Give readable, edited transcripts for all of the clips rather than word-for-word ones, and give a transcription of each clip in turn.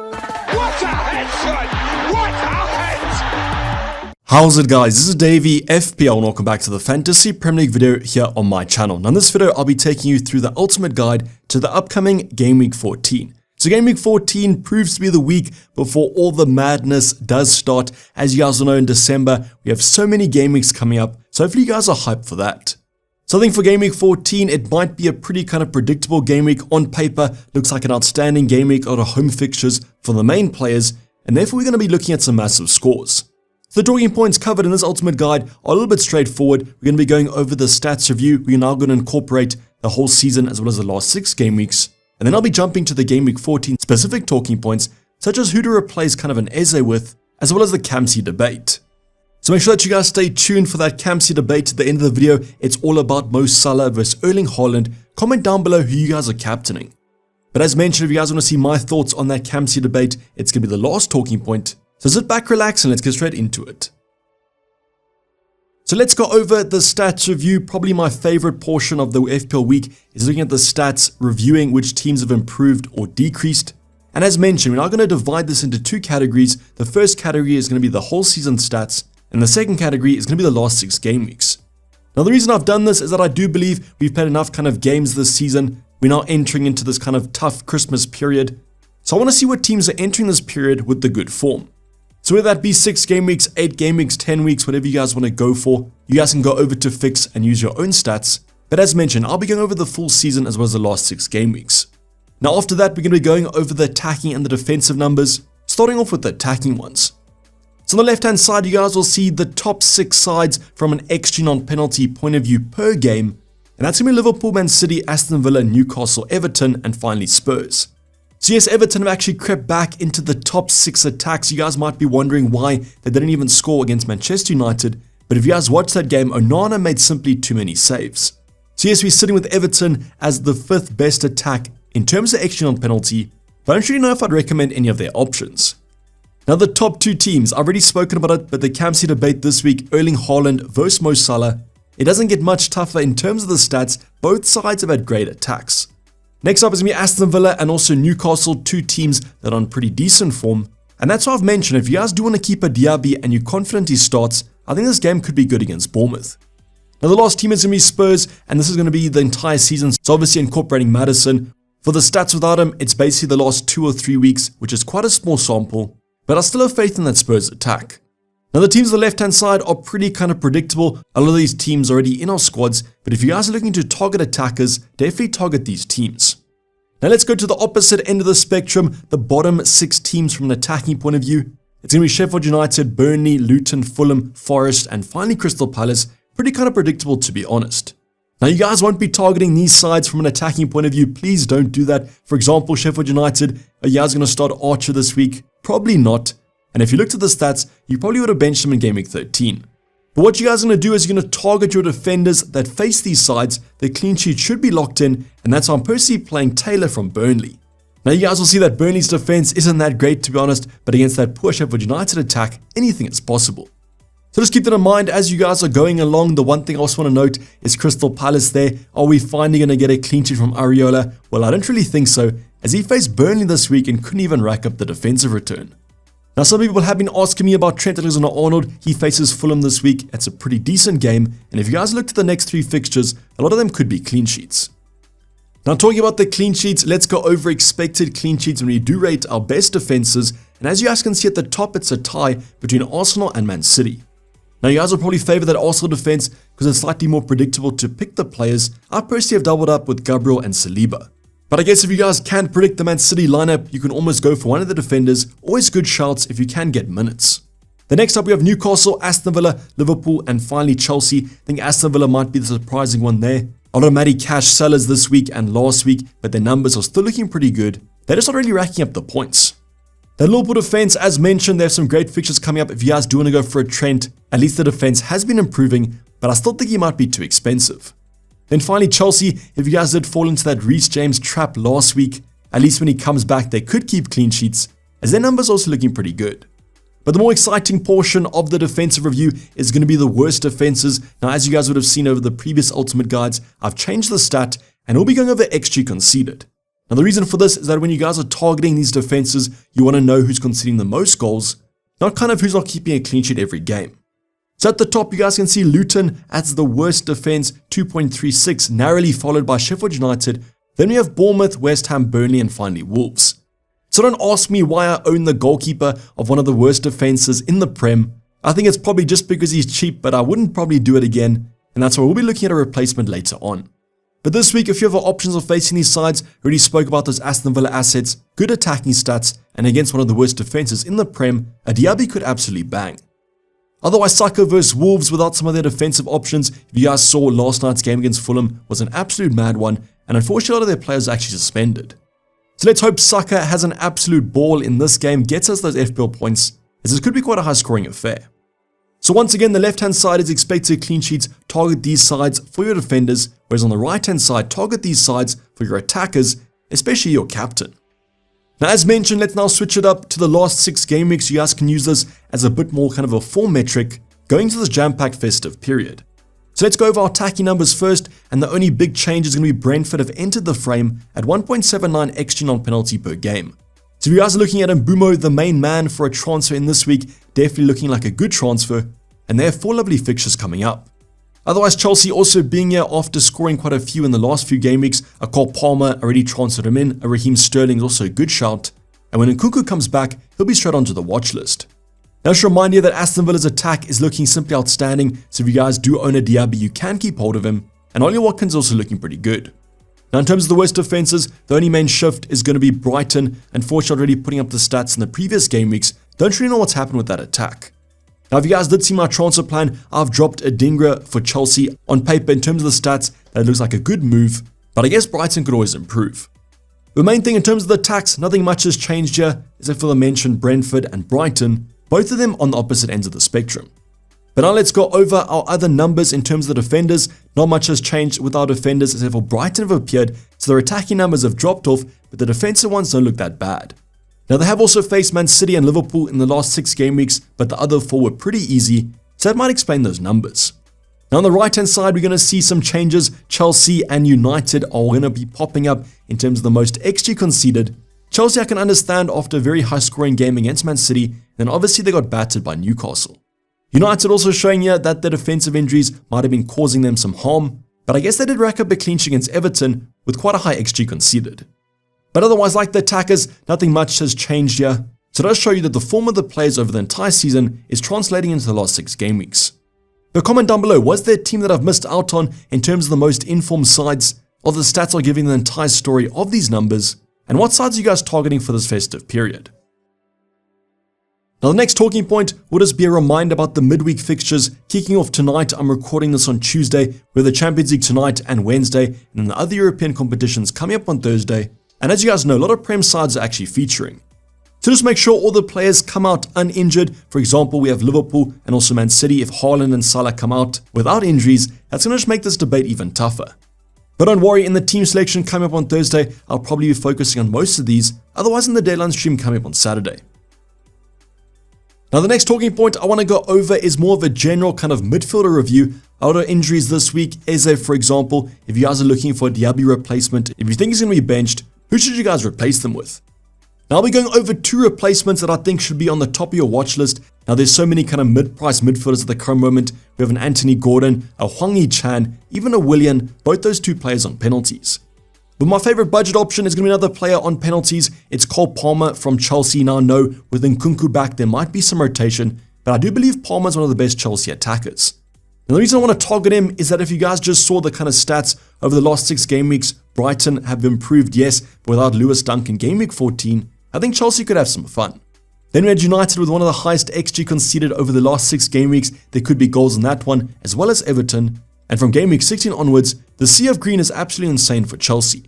What a headshot! What a head! How's it, guys? This is Dayvy, FPL, and welcome back to the Fantasy Premier League video here on my channel. Now in this video, I'll be taking you through the ultimate guide to the upcoming Game Week 14. So Game Week 14 proves to be the week before all the madness does start. As you guys will know, in December, we have so many game weeks coming up, so hopefully you guys are hyped for that. So I think for Game Week 14, it might be a pretty kind of predictable game week on paper. Looks like an outstanding game week out of home fixtures for the main players, and therefore we're going to be looking at some massive scores. So the talking points covered in this ultimate guide are a little bit straightforward. We're going to be going over the stats review. We're now going to incorporate the whole season as well as the last 6 game weeks. And then I'll be jumping to the Game Week 14 specific talking points, such as who to replace kind of an Eze with, as well as the Kamsi debate. So make sure that you guys stay tuned for that Kamsi debate at the end of the video. It's all about Mo Salah versus Erling Haaland. Comment down below who you guys are captaining. But as mentioned, if you guys want to see my thoughts on that Kamsi debate, it's going to be the last talking point. So sit back, relax, and let's get straight into it. So let's go over the stats review. Probably my favorite portion of the FPL week is looking at the stats, reviewing which teams have improved or decreased. And as mentioned, we're now going to divide this into 2 categories. The first category is going to be the whole season stats, and the second category is going to be the last 6 game weeks. Now the reason I've done this is that I do believe we've played enough kind of games this season. We're now entering into this kind of tough Christmas period. So I want to see what teams are entering this period with the good form. So whether that be 6 game weeks, 8 game weeks, 10 weeks, whatever you guys want to go for, you guys can go over to Fix and use your own stats. But as mentioned, I'll be going over the full season as well as the last 6 game weeks. Now after that, we're going to be going over the attacking and the defensive numbers, starting off with the attacking ones. So on the left hand side, you guys will see the top 6 sides from an XG non-penalty point of view per game. And that's going to be Liverpool, Man City, Aston Villa, Newcastle, Everton, and finally Spurs. So yes, Everton have actually crept back into the top 6 attacks. You guys might be wondering why they didn't even score against Manchester United. But if you guys watched that game, Onana made simply too many saves. So yes, we're sitting with Everton as the 5th best attack in terms of XG non-penalty. But I don't really know if I'd recommend any of their options. Now the top 2 teams, I've already spoken about it, but the Kamsi debate this week, Erling Haaland versus Mo Salah. It doesn't get much tougher in terms of the stats. Both sides have had great attacks. Next up is going to be Aston Villa and also Newcastle, 2 teams that are on pretty decent form. And that's why I've mentioned, if you guys do want to keep a Dayvy and you're confident he starts, I think this game could be good against Bournemouth. Now the last team is going to be Spurs, and this is going to be the entire season, so obviously incorporating Maddison. For the stats without him, it's basically the last 2 or 3 weeks, which is quite a small sample, but I still have faith in that Spurs attack. Now the teams on the left hand side are pretty kind of predictable. A lot of these teams are already in our squads, but if you guys are looking to target attackers, definitely target these teams. Now let's go to the opposite end of the spectrum, the bottom 6 teams from an attacking point of view. It's going to be Sheffield United, Burnley, Luton, Fulham, Forest, and finally Crystal Palace. Pretty kind of predictable, to be honest. Now you guys won't be targeting these sides from an attacking point of view. Please don't do that. For example, Sheffield United, are you guys going to start Archer this week? Probably not. And if you looked at the stats, you probably would have benched them in Game Week 13. But what you guys are going to do is you're going to target your defenders that face these sides. The clean sheet should be locked in, and that's why I'm personally playing Taylor from Burnley. Now you guys will see that Burnley's defense isn't that great, to be honest, but against that poor Sheffield United attack, anything is possible. So just keep that in mind as you guys are going along. The one thing I also want to note is Crystal Palace there. Are we finally going to get a clean sheet from Areola? Well, I don't really think so, as he faced Burnley this week and couldn't even rack up the defensive return. Now some people have been asking me about Trent Alexander-Arnold. He faces Fulham this week. It's a pretty decent game, and if you guys look at the next 3 fixtures, a lot of them could be clean sheets. Now talking about the clean sheets, let's go over expected clean sheets when we do rate our best defenses, and as you guys can see at the top, it's a tie between Arsenal and Man City. Now you guys will probably favor that Arsenal defense because it's slightly more predictable to pick the players. I personally have doubled up with Gabriel and Saliba. But I guess if you guys can't predict the Man City lineup, you can almost go for one of the defenders. Always good shouts if you can get minutes. The next up we have Newcastle, Aston Villa, Liverpool, and finally Chelsea. I think Aston Villa might be the surprising one there. A lot of Matty Cash sellers this week and last week, but their numbers are still looking pretty good. They're just not really racking up the points. The Liverpool defense, as mentioned, they have some great fixtures coming up. If you guys do want to go for a Trent, at least the defense has been improving, but I still think he might be too expensive. Then finally Chelsea, if you guys did fall into that Reece James trap last week, at least when he comes back they could keep clean sheets, as their numbers are also looking pretty good. But the more exciting portion of the defensive review is going to be the worst defenses. Now as you guys would have seen over the previous ultimate guides, I've changed the stat and we'll be going over XG conceded. Now the reason for this is that when you guys are targeting these defenses, you want to know who's conceding the most goals, not kind of who's not keeping a clean sheet every game. So at the top, you guys can see Luton as the worst defense, 2.36, narrowly followed by Sheffield United. Then we have Bournemouth, West Ham, Burnley, and finally Wolves. So don't ask me why I own the goalkeeper of one of the worst defenses in the Prem. I think it's probably just because he's cheap, but I wouldn't probably do it again. And that's why we'll be looking at a replacement later on. But this week, a few of our options of facing these sides, already spoke about those Aston Villa assets, good attacking stats, and against one of the worst defenses in the Prem, a Diaby could absolutely bang. Otherwise, Saka vs Wolves without some of their defensive options, if you guys saw last night's game against Fulham, was an absolute mad one, and unfortunately a lot of their players are actually suspended. So let's hope Saka has an absolute ball in this game, gets us those FPL points, as this could be quite a high scoring affair. So once again, the left-hand side is expected clean sheets, target these sides for your defenders, whereas on the right-hand side, target these sides for your attackers, especially your captain. Now as mentioned, let's now switch it up to the last 6 game weeks. You guys can use this as a bit more kind of a form metric going to this jam-packed festive period. So let's go over our attacking numbers first, and the only big change is going to be Brentford have entered the frame at 1.79 XG non-penalty per game. So if you guys are looking at Mbumo, the main man for a transfer in this week, definitely looking like a good transfer, and they have 4 lovely fixtures coming up. Otherwise, Chelsea also being here after scoring quite a few in the last few game weeks. A Cole Palmer already transferred him in, a Raheem Sterling is also a good shout, and when Nkunku comes back, he'll be straight onto the watch list. Now just a reminder that Aston Villa's attack is looking simply outstanding, so if you guys do own a Diaby, you can keep hold of him, and Ollie Watkins is also looking pretty good. Now in terms of the worst defenses, the only main shift is going to be Brighton. Unfortunately, already putting up the stats in the previous game weeks, don't really know what's happened with that attack. Now if you guys did see my transfer plan, I've dropped Adingra for Chelsea. On paper, in terms of the stats, that looks like a good move, but I guess Brighton could always improve. The main thing in terms of the attacks, nothing much has changed here, except for the mentioned Brentford and Brighton, both of them on the opposite ends of the spectrum. But now let's go over our other numbers in terms of the defenders. Not much has changed with our defenders, except for Brighton have appeared, so their attacking numbers have dropped off, but the defensive ones don't look that bad. Now they have also faced Man City and Liverpool in the last 6 game weeks, but the other 4 were pretty easy, so that might explain those numbers. Now on the right hand side, we're going to see some changes. Chelsea and United are going to be popping up in terms of the most XG conceded. Chelsea I can understand after a very high scoring game against Man City, then obviously they got battered by Newcastle. United also showing here that their defensive injuries might have been causing them some harm, but I guess they did rack up a clean sheet against Everton with quite a high XG conceded. But otherwise, like the attackers, nothing much has changed here. So it does show you that the form of the players over the entire season is translating into the last 6 game weeks. But comment down below, was there a team that I've missed out on in terms of the most informed sides, or the stats are giving the entire story of these numbers, and what sides are you guys targeting for this festive period? Now the next talking point will just be a reminder about the midweek fixtures kicking off tonight. I'm recording this on Tuesday, with the Champions League tonight and Wednesday, and then the other European competitions coming up on Thursday. And as you guys know, a lot of Prem sides are actually featuring. So just make sure all the players come out uninjured. For example, we have Liverpool and also Man City. If Haaland and Salah come out without injuries, that's going to just make this debate even tougher. But don't worry, in the team selection coming up on Thursday, I'll probably be focusing on most of these, otherwise in the deadline stream coming up on Saturday. Now the next talking point I want to go over is more of a general kind of midfielder review. A lot of injuries this week. Eze, for example, if you guys are looking for a Diaby replacement, if you think he's going to be benched, who should you guys replace them with? Now I'll be going over 2 replacements that I think should be on the top of your watch list. Now there's so many kind of mid-price midfielders at the current moment. We have an Anthony Gordon, a Hwang Hee-chan, even a Willian, both those 2 players on penalties. But my favorite budget option is going to be another player on penalties. It's Cole Palmer from Chelsea. Now I know with Nkunku back there might be some rotation, but I do believe Palmer is one of the best Chelsea attackers. Now the reason I want to target him is that if you guys just saw the kind of stats over the last 6 game weeks, Brighton have improved, yes, but without Lewis Dunk in game week 14, I think Chelsea could have some fun. Then we had United with one of the highest XG conceded over the last 6 game weeks. There could be goals in that one, as well as Everton. And from game week 16 onwards, the sea of green is absolutely insane for Chelsea.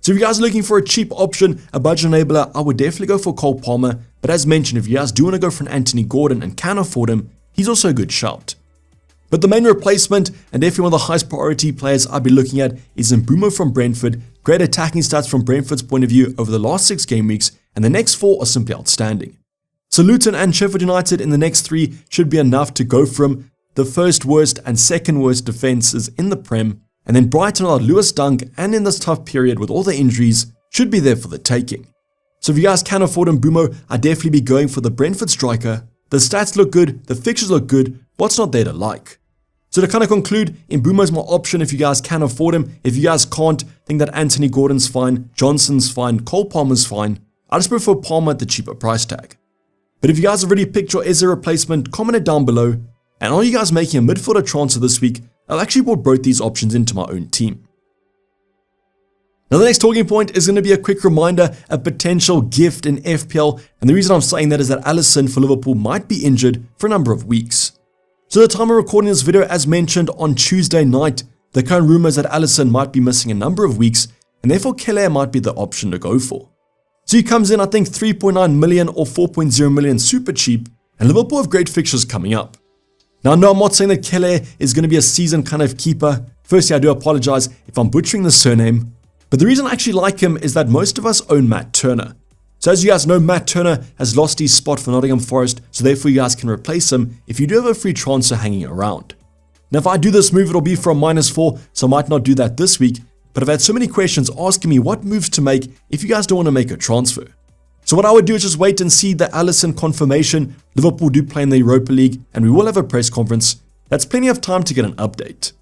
So if you guys are looking for a cheap option, a budget enabler, I would definitely go for Cole Palmer. But as mentioned, if you guys do want to go for an Anthony Gordon and can afford him, he's also a good shout. But the main replacement, and definitely one of the highest priority players I'd be looking at, is Mbumo from Brentford. Great attacking stats from Brentford's point of view over the last 6 game weeks, and the next 4 are simply outstanding. So Luton and Sheffield United in the next 3 should be enough to go from the first worst and second worst defenses in the Prem, and then Brighton without Lewis Dunk, and in this tough period with all the injuries, should be there for the taking. So if you guys can afford Mbeumo, I'd definitely be going for the Brentford striker. The stats look good, the fixtures look good, what's not there to like? So to kind of conclude, Mbeumo's my option if you guys can afford him. If you guys can't, think that Anthony Gordon's fine, Johnson's fine, Cole Palmer's fine. I just prefer Palmer at the cheaper price tag. But if you guys have already picked your Eze replacement, comment it down below. And are you guys making a midfielder transfer this week? I've actually brought both these options into my own team. Now the next talking point is going to be a quick reminder, a potential gift in FPL, and the reason I'm saying that is that Alisson for Liverpool might be injured for a number of weeks. So at the time of recording this video, as mentioned on Tuesday night, the current rumours that Alisson might be missing a number of weeks, and therefore Kelleher might be the option to go for. So he comes in I think 3.9 million or 4.0 million super cheap, and Liverpool have great fixtures coming up. Now no, I'm not saying that Kelleher is going to be a season kind of keeper. Firstly, I do apologise if I'm butchering the surname. But the reason I actually like him is that most of us own Matt Turner. So as you guys know, Matt Turner has lost his spot for Nottingham Forest, so therefore you guys can replace him if you do have a free transfer hanging around. Now if I do this move, it'll be from -4, so I might not do that this week, but I've had so many questions asking me what moves to make if you guys don't want to make a transfer. So what I would do is just wait and see the Alisson confirmation. Liverpool do play in the Europa League, and we will have a press conference. That's plenty of time to get an update.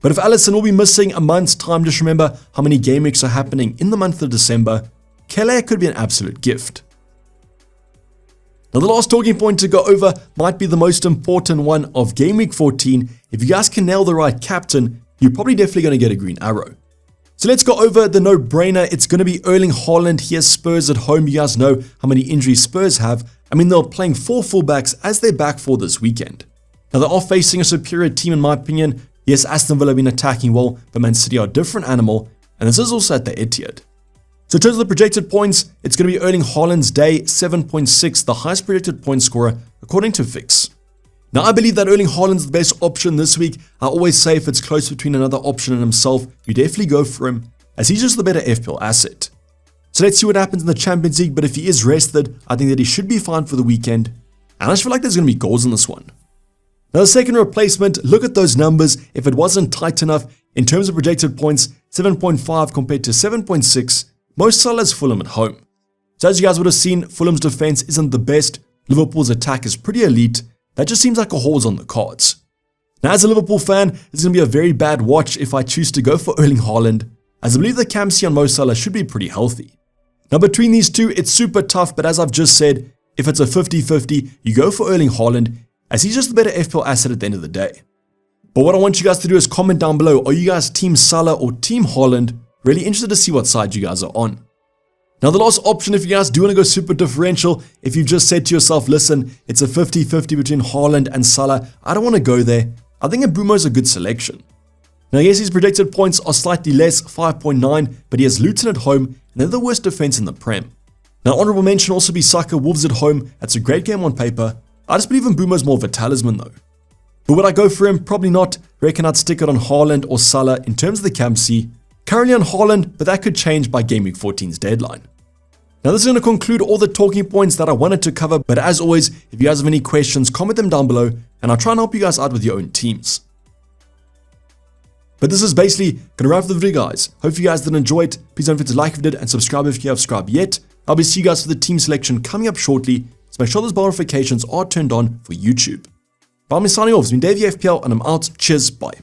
But if Alisson will be missing a month's time, just remember how many game weeks are happening in the month of December. Kelleher could be an absolute gift. Now the last talking point to go over might be the most important one of Game Week 14. If you guys can nail the right captain, you're probably definitely going to get a green arrow. So let's go over the no-brainer. It's going to be Erling Haaland. He has Spurs at home. You guys know how many injuries Spurs have. I mean, they're playing 4 fullbacks as their back four this weekend. Now they are facing a superior team in my opinion. Yes, Aston Villa have been attacking well, but Man City are a different animal, and this is also at the Etihad. So in terms of the projected points, it's going to be Erling Haaland's day, 7.6, the highest projected point scorer, according to Fix. Now I believe that Erling Haaland's the best option this week. I always say if it's close between another option and himself, you definitely go for him, as he's just the better FPL asset. So let's see what happens in the Champions League, but if he is rested, I think that he should be fine for the weekend, and I just feel like there's going to be goals in this one. Now the second replacement, look at those numbers. If it wasn't tight enough, in terms of projected points, 7.5 compared to 7.6, Mo Salah's Fulham at home. So as you guys would have seen, Fulham's defense isn't the best, Liverpool's attack is pretty elite, that just seems like a horse on the cards. Now as a Liverpool fan, this is going to be a very bad watch if I choose to go for Erling Haaland, as I believe the Kamsi on Mo Salah should be pretty healthy. Now between these two, it's super tough, but as I've just said, if it's a 50-50, you go for Erling Haaland, as he's just the better FPL asset at the end of the day. But what I want you guys to do is comment down below, are you guys Team Salah or Team Haaland? Really interested to see what side you guys are on. Now the last option, if you guys do want to go super differential, if you've just said to yourself, listen, it's a 50-50 between Haaland and Salah, I don't want to go there. I think Mbeumo's a good selection. Now yes, his projected points are slightly less, 5.9, but he has Luton at home, and they're the worst defense in the Prem. Now honorable mention also be Saka Wolves at home. That's a great game on paper. I just believe Mbeumo's more of a talisman though. But would I go for him? Probably not. Reckon I'd stick it on Haaland or Salah in terms of the Kamsi. Currently on Haaland, but that could change by Game Week 14's deadline. Now this is going to conclude all the talking points that I wanted to cover, but as always, if you guys have any questions, comment them down below, and I'll try and help you guys out with your own teams. But this is basically going to wrap up the video, guys. Hope you guys did enjoy it. Please don't forget to like if you did and subscribe if you have subscribed yet. I'll be seeing you guys for the team selection coming up shortly, so make sure those bell notifications are turned on for YouTube. But I'm signing off. It's been Dayvy FPL, and I'm out. Cheers, bye.